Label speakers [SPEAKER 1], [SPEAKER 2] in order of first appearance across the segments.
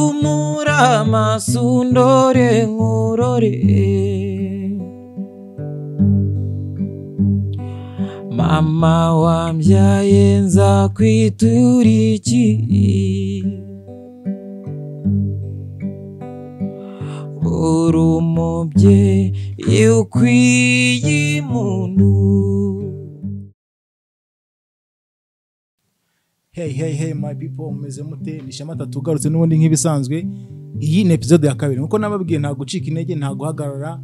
[SPEAKER 1] umurama sundore nkurore mama wambyaye nza kwituriki uri umubyeyi ukwiye impundu.
[SPEAKER 2] Hey my people, meze mute nishema tatugarutse n'ubundi nk'ibisanzwe. Iyi ni episode ya kabiri nkuko nababwiye, nta gucika intege, nta guhagarara.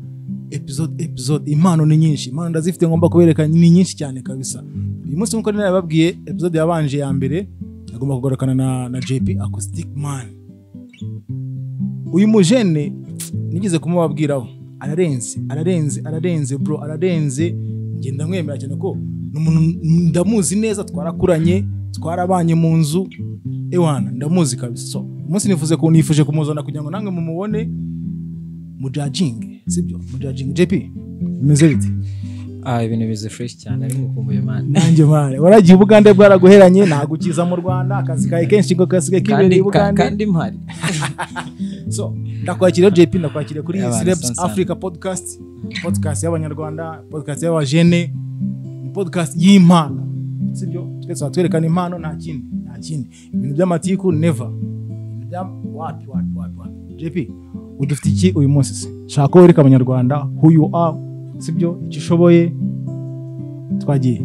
[SPEAKER 2] Episode impano ni nyinshi, impano ndazifite ngomba kubereka ni nyinshi cyane kabisa. Uyu munsi nkuko nababwiye, episode yabanje ya mbere agomba kugarukana na JP Acoustic Man. Uyu mujene nigeze kumubabwiraho, ararenze bro, ararenze. Ngenda mwemera cyane ko ndamuzi neza, twarakuranye, twarabanye mu nzu ewana, ndamuzi kabisa. So umunsi nifuje kumuzana kugira ngo nange mumubone mujudging, sibyo? Mujudging. JP bimeze bite?
[SPEAKER 1] Ibintu bize fresh cyane, ari mukumbuye man.
[SPEAKER 2] Nanjye man, waragiye Bugande bwaraguheranye, nagukiza mu Rwanda, akazi kaye kenshi ngo kasige kibere Bugande
[SPEAKER 1] kandi mpari.
[SPEAKER 2] So ndakwakira JP, ndakwakira kuri Celebs Africa podcast y'abanyarwanda, podcast y'abajene, podcast y'impano, sibyo? Twese twerekana impano, nta kindi ibintu by'amatiku never, wapi. JP udufite iki uyu munsi se? Shaka wereka abanyarwanda who you are, sibyo? Ikishoboye twagiye.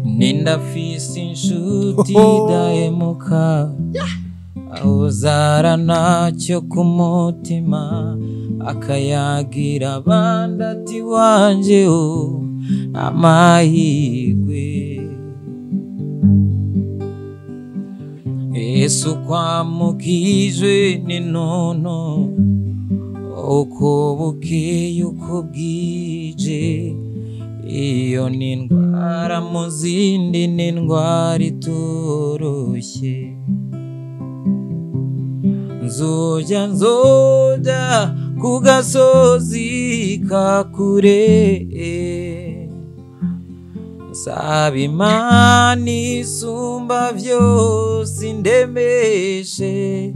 [SPEAKER 1] Nindafise inshuti dahemuka, uzara nacyo ku mutima, akayagira abandi ati wanje amahirwe. Yesu kwamukijwe n'intono, uko bukeye uko bwije, iyo ni indwara mu zindi, ni indwara itoroshye. Nzoja ku gasozi ka kure, nsaba Imana isumba vyose indemeshe,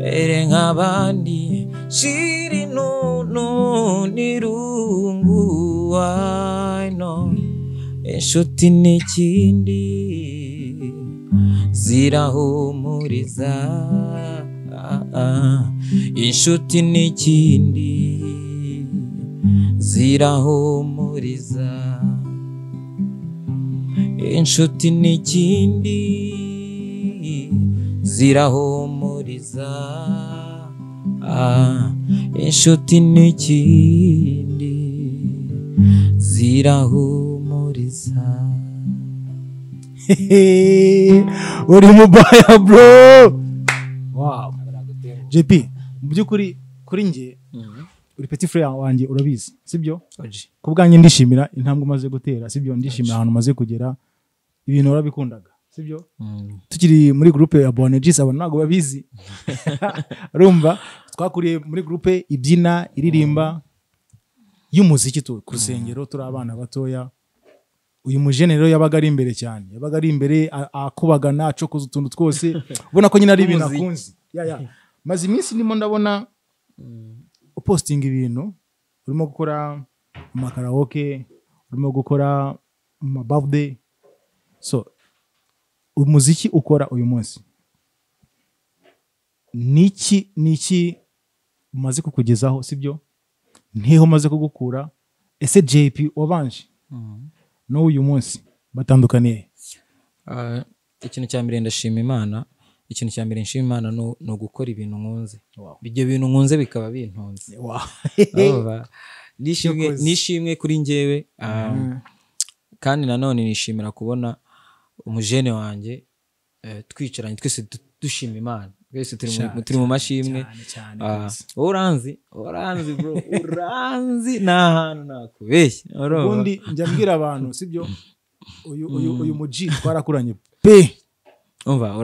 [SPEAKER 1] ere nk'abandi shira inunu n'irungu. I know inshuti n'ikindi zirahumuriza, inshuti n'ikindi zirahumuriza, inshuti n'ikindi zirahumuriza, inshuti n'ikindi zirahumuriza.
[SPEAKER 2] Uri mubaya bro. Wow. JP mu byukuri kuri nge uri petit frère wanjye, urabizi sibyo? Ku bwanjye ndishimira intambwe umaze gutera, sibyo? Ndishimira ahantu umaze kugera, ibintu urabikundaga, sibyo? Tukiri muri groupe ya Bonegis, abantu ntago babizi. Urumva twakuriye muri groupe ibyina iririmba y'umuziki ku rusengero, turi abana batoya. Uyu mujene rero yabaga ari imbere cyane, yabaga ari imbere akubagana, acokoza utuntu twose, ubona ko nyine ari ibintu akunze. Maze iminsi ndimo ndabona uposting ibintu, urimo gukora amakaraoke, urimo gukora birthday. So umuziki ukora uyu munsi niki umaze kukugezaho, sibyo? Nteho umaze kugukura. Ese JP wabanje no uyu munsi batandukaniye?
[SPEAKER 1] Ikintu cya mbere ndashima Imana, ikintu cya mbere nshima Imana no gukora ibintu nkunze. Ibyo bintu nkunze bikaba bintonze. Nishimwe kuri njyewe, kandi nanone nishimira kubona umujene wanjye twicaranye twese dushima Imana, twese turi mu mashimwe. Uranzi bro, uranzi n'ahantu nakubeshya.
[SPEAKER 2] Ubundi njya mbwira abantu, sibyo? Uyu muji twarakuranye pe.
[SPEAKER 1] Umva,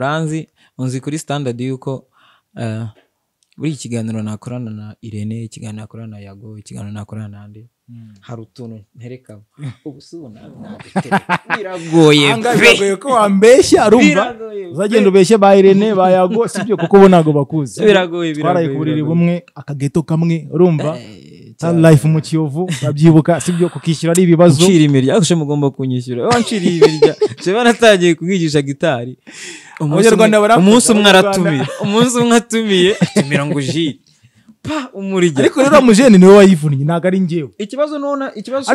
[SPEAKER 1] unzi kuri standard yuko buri ikiganiro nakorana na Irene, ikiganiro nakorana na Yago, ikiganiro nakorana na Ande, hari utuntu nterekamo ubu si ubu biragoye
[SPEAKER 2] biragoye ko wambeshya arumva uzagenda ubeshye ba Irene ba Yago sibyo kuko bo ntago bakuzi
[SPEAKER 1] biragoye
[SPEAKER 2] twaraye ku buriri bumwe akageto kamwe urumva life mu Kiyovu babyibuka sibyo kukishyura ari ibibazo
[SPEAKER 1] ncira imirya ariko mugomba kunyishyura wanciriye imirya je banatangiye kugigisha gitari umunsi umwe atumiye atumira ngo ji pa umurija
[SPEAKER 2] ariko rero mujene niwe wayivunnye ntago ari njyewe
[SPEAKER 1] ikibazo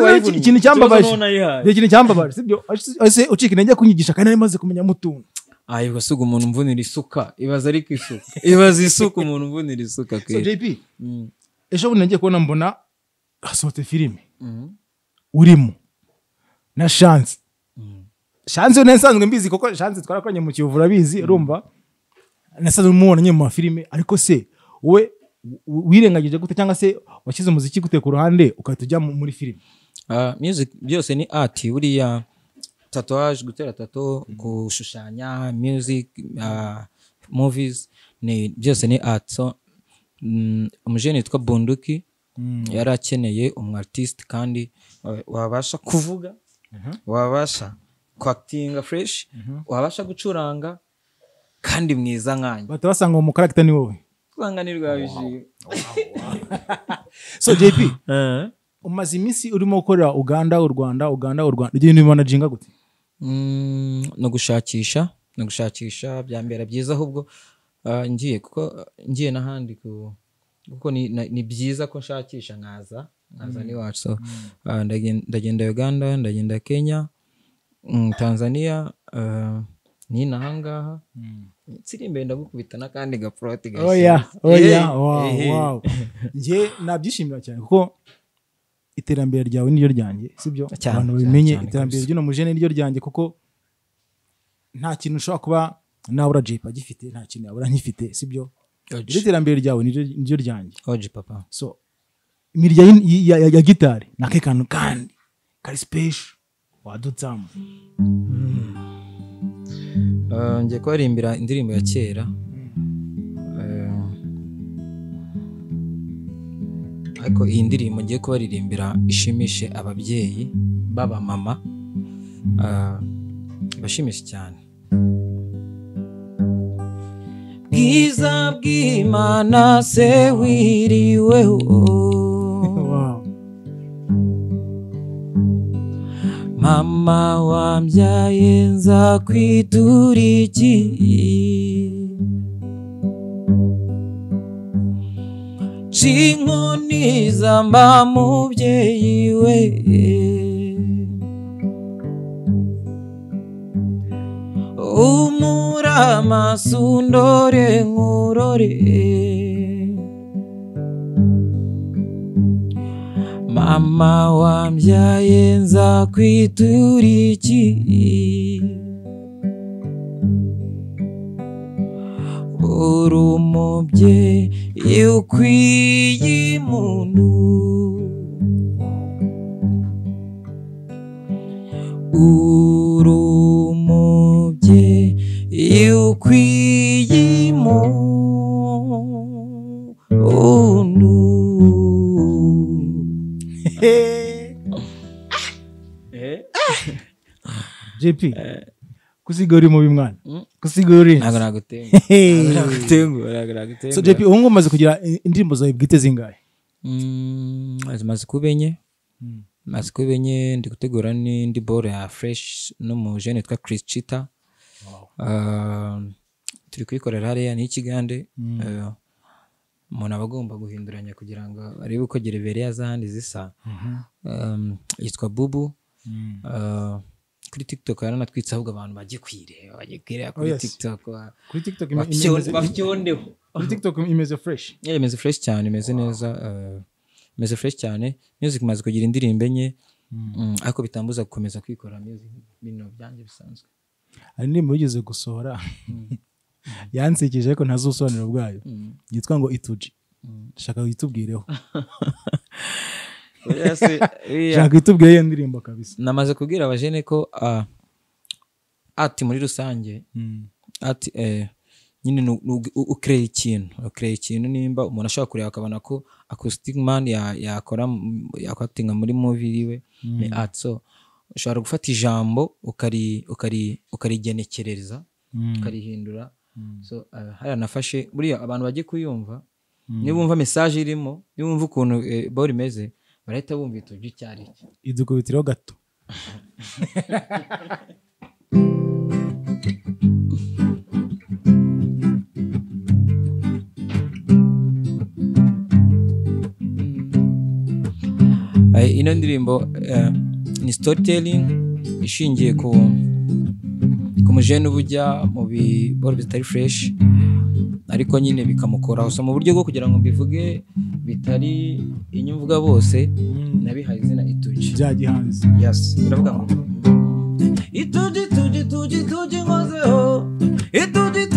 [SPEAKER 2] wayivunnye ikintu cyambabaje sibyo ase ucika intege kunyigisha kandi nari maze kumenya mutuntu
[SPEAKER 1] ayo suga umuntu mvunira isuka ibaza ariko ibaza isuka umuntu mvunira isuka
[SPEAKER 2] so JP ejo bundi nagiye kubona mbona hasohote filime urimo na Chance Chance nsanzwe mbizi kuko Chance twarakoranye mu Kiyovu urabizi urumva nasanzwe mubonanye mu filime ariko se we wirengagije gute cyangwa se washyize umuziki gute ku ruhande ukahita ujya muri filime
[SPEAKER 1] music byose ni art buriya tatouage gutera tattoo gushushanya music movies ni byose ni art so umujene yitwa Bunduki yari akeneye artist kandi wabasha kuvuga wabasha acting fresh wabasha gucuranga kandi mwiza nkanye
[SPEAKER 2] batabasanga mu character ni wowe
[SPEAKER 1] kubanganirwa biji
[SPEAKER 2] so JP umaze iminsi urimo gukorera Uganda u Rwanda ibyo ni managinga gute
[SPEAKER 1] no gushakisha byambera byiza ahubwo ngiye n'ahandi kuko ni byiza ko nshakisha nkaza ni wacu so ndagenda Uganda ndagenda Kenya Tanzania ni nahangaha tsiri imbere ndagukubita nakandi gaproti
[SPEAKER 2] gashya wow nje nabyishimira cyane kuko iterambere ryawe niryo ryanjye sibyo abantu bimenye iterambere ry'ino mujene niryo ryanjye kuko nta kintu ushobora kuba nabura JP agifite nta kintu yabura nkifite sibyo iterambere ryawe niryo ryanjye
[SPEAKER 1] oji papa
[SPEAKER 2] so imirya ya gitari nakekano kandi kari special wadutsamo
[SPEAKER 1] ngiye kubarimbira indirimbo ya kera ariko iyi ndirimbo ngiye kubaririmbira ishimishe ababyeyi baba mama bashimishe cyane bwiza bw'Imana se wiriweho mama wambyaye nza kwitura iki cinkoni zamba mubyeyi we umurama sundore nkurore mama wambyaye nza kwitura iki uri umubyeyi ukwiye impundu uri umubyeyi ukwiye impundu
[SPEAKER 2] JP kusiga uri mu bimwana kusiga uri
[SPEAKER 1] ntago nagutenga
[SPEAKER 2] so JP ubu umaze kugira indirimbo zawe bwite zingahe
[SPEAKER 1] maze kubenye ndi gutegura n'indi bore ya fresh no mu jeune twa Chris Chita turi kwikorera hariya ni Kigande umuntu aba agomba guhinduranya kugira ngo arebe uko gereveriya z'ahandi zisa yitwa Bubu kuri TikTok yaranatwitse ahubwo abantu bagiye kwireba kuri TikTok babyondeho
[SPEAKER 2] kuri TikTok imeze fresh
[SPEAKER 1] imeze fresh cyane imeze neza imeze fresh cyane music maze kugira indirimbo enye ariko bitambuza gukomeza kwikora music bino byanjye bisanzwe
[SPEAKER 2] ari indirimbo yigeze gusohora yansekeje ariko ntazusobanura bwayo yitwa ngo ituji shaka witubwireho shaka witubwire iyo ndirimbo kabisa
[SPEAKER 1] namaze kubwira abajene ko ati muri rusange ati nyine ukreye ikintu nimba umuntu ashaka kureba akabona ko acoustic man yakora yakwatinga muri movie iwe ni art. So ushobora gufata ijambo ukarigenekereza ukarihindura. So haya nafashe buriya abantu bagiye kuyumva niba bumva message irimo niba bumva ukuntu ball imeze barahita bumva ituje cyari
[SPEAKER 2] idukubitiro gato.
[SPEAKER 1] ino ndirimbo ni storytelling ishingiye ku mujene ubujya mu biboro bitari fresh ariko nyine bikamukoraho. So mu buryo bwo kugira ngo mbivuge bitari inyumvuga bose nabihaye izina ituje
[SPEAKER 2] bya gihanzi.
[SPEAKER 1] Yes, biravuga ngo ituje ngozeho ituje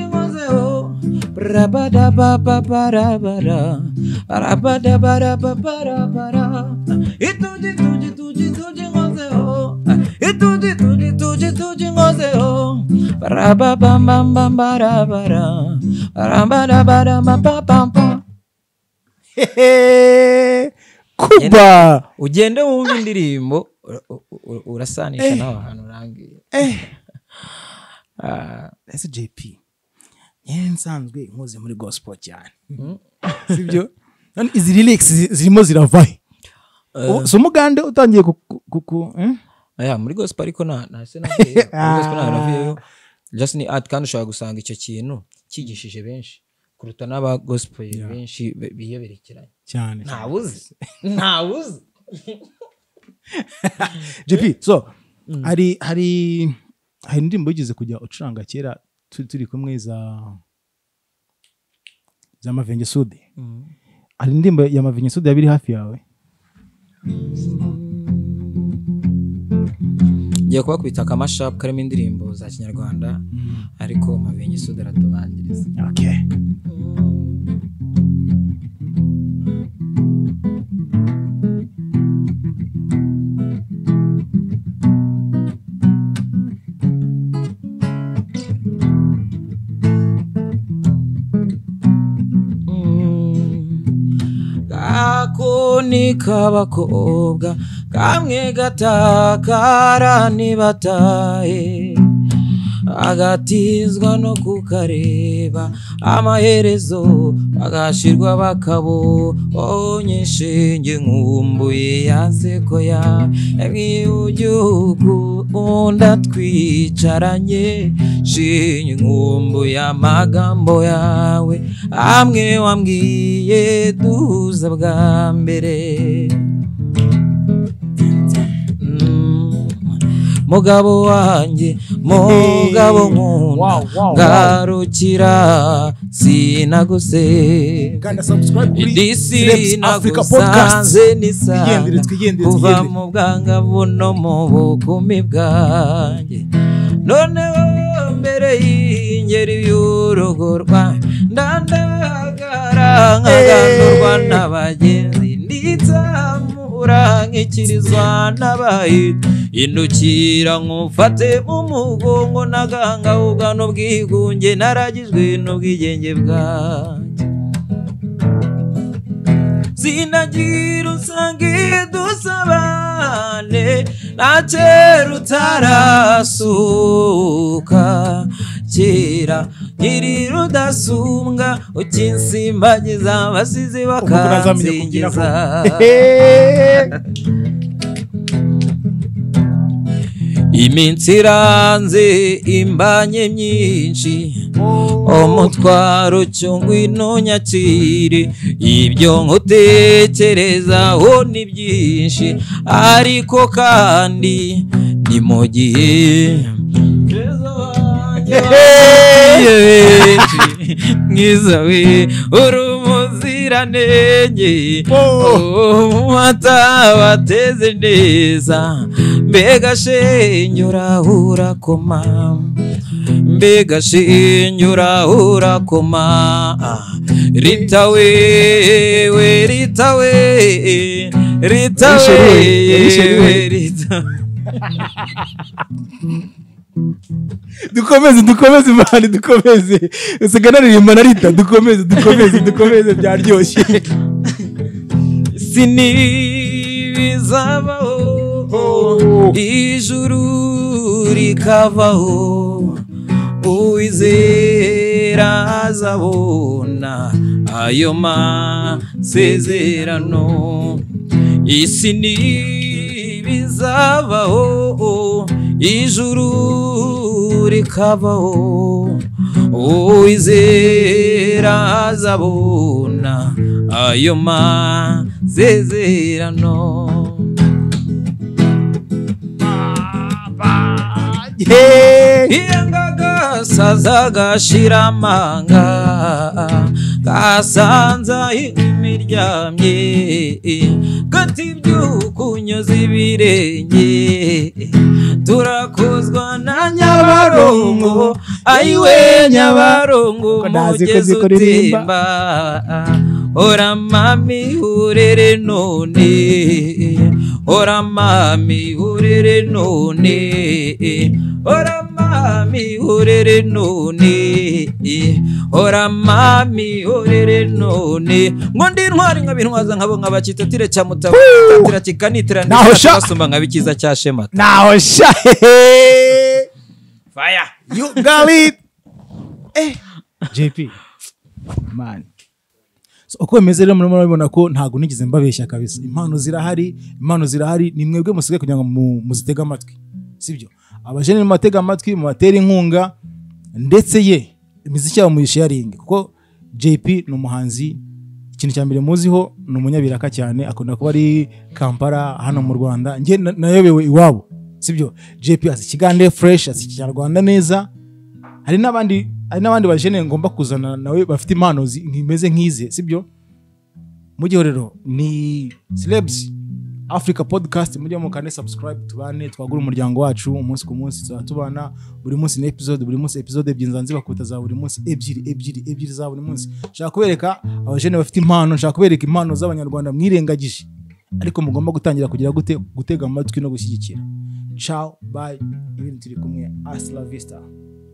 [SPEAKER 1] ngozeho rabada baba barabara arabada barabara ituje ngozeho ituje ngozeho barababa barabara arabada barababa.
[SPEAKER 2] Kuba
[SPEAKER 1] ugende wumva indirimbo urasanisha nawe ahantu urangiye.
[SPEAKER 2] ese JP nsanzwe nkoze muri gospel cyane sibyo? None izi lyrics zirimo ziravahe? So mugande utangiye
[SPEAKER 1] muri gospel ariko nase nagiye gospel navuyeyo just ni art kandi ushobora gusanga icyo kintu kigishije benshi kuruta n'aba gospel benshi biyoberekeranye
[SPEAKER 2] cyane.
[SPEAKER 1] ntabuze
[SPEAKER 2] JP. So hari indirimbo yigeze kujya ucuranga kera turi kumwe za Mavenge Sudi. Hari indirimbo ya Mavenge Sudi yabiri hafi yawe?
[SPEAKER 1] Ngiye kuba kwita kamashup karimo indirimbo za Kinyarwanda ariko Mavenge Sudi aratubanjiriza.
[SPEAKER 2] Okay.
[SPEAKER 1] Ni kabakobwa kamwe gatakara nibataye agatizwa no kukareba amaherezo agashirwa bakabo onyeshinge nkumbuye yanseko ya ebyugihugu unda twicaranye shinge nkumbuye amagambo yawe amwe wambwiye duza bwa mbere mugabo wanjye mugabo nkunda garukira sinaguse idisi nagusanze nisanga kuva mu bwangavu no mu bukumi bwanjye noneho mbere y'ingeri y'urugo rwa ndandagara nkagandurwa n'abagenzi nditsamura nk'ikirizwa n'abahita indukira nkufate mu mugongo naganga ugano bwigunge naragijwe n'ubwigenge bwanjye sinagira usange dusabane nakera utarasuka kera nkiri rudasumbwa ukinsimbagiza abasizi bakansingiza iminsi iranze imbanye myinshi umutwaro cyongwino nyakire ibyo nkutekerezaho ni byinshi ariko kandi ni mu gihe mwiza we urumuziranenge mata bateze neza mbega shenyura urakoma mbega shenyura urakoma Rita we Rita we Rita we Rita
[SPEAKER 2] dukomeze mani dukomeze usigana ririmba narita dukomeze byaryoshye
[SPEAKER 1] sinibizabaho ijuru rikavaho uwizera azabona ayo masezerano isi ntibizabaho ijuru rikavaho uwizera azabona ayo masezerano iyangagasaza gashira amanga gasanza imiryamye gati byukunyoza ibirenge turakozwa na Nyabarongo ayiwe Nyabarongo mugeze utimba ora mami urere none ora mami urere none ora mami urere none ora mami urere none ngo ndi ntwari nkabintwaza nkabo nkabacitotire cya mutabo tatira kikanitira ndasumba nkabikiza cya shema
[SPEAKER 2] naho sha
[SPEAKER 1] fire
[SPEAKER 2] you got it JP man uko bimeze rero murabona ko ntago nigeze mbabeshya kabisa impano zirahari ni mwebwe musigaye kugira ngo muzitega amatwi sibyo abajene mu matega amatwi mu batera inkunga ndetse imiziki yabo muyisharinga kuko JP ni umuhanzi ikintu cya mbere muziho ni umunyabiraka cyane akunda kuba ari Kampala hano mu Rwanda nge nayobewe iwabo sibyo JP azi Kigande fresh azi Kinyarwanda neza hari n'abandi bajene ngomba kuzana nawe bafite impano nkimeze nkize sibyo mujye rero ni Celebs Africa podcast mujye mu kane subscribe tubane twagura umuryango wacu umunsi ku munsi tubana buri munsi na episode ebyiri nzanze bakuta za buri munsi ebyiri za buri munsi nshaka kubereka abajene bafite impano nshaka kubereka impano z'abanyarwanda mwirengagije ariko mugomba gutangira kugira gutega amatwi no gushyigikira ciao bye ibintu turi kumwe hasta la vista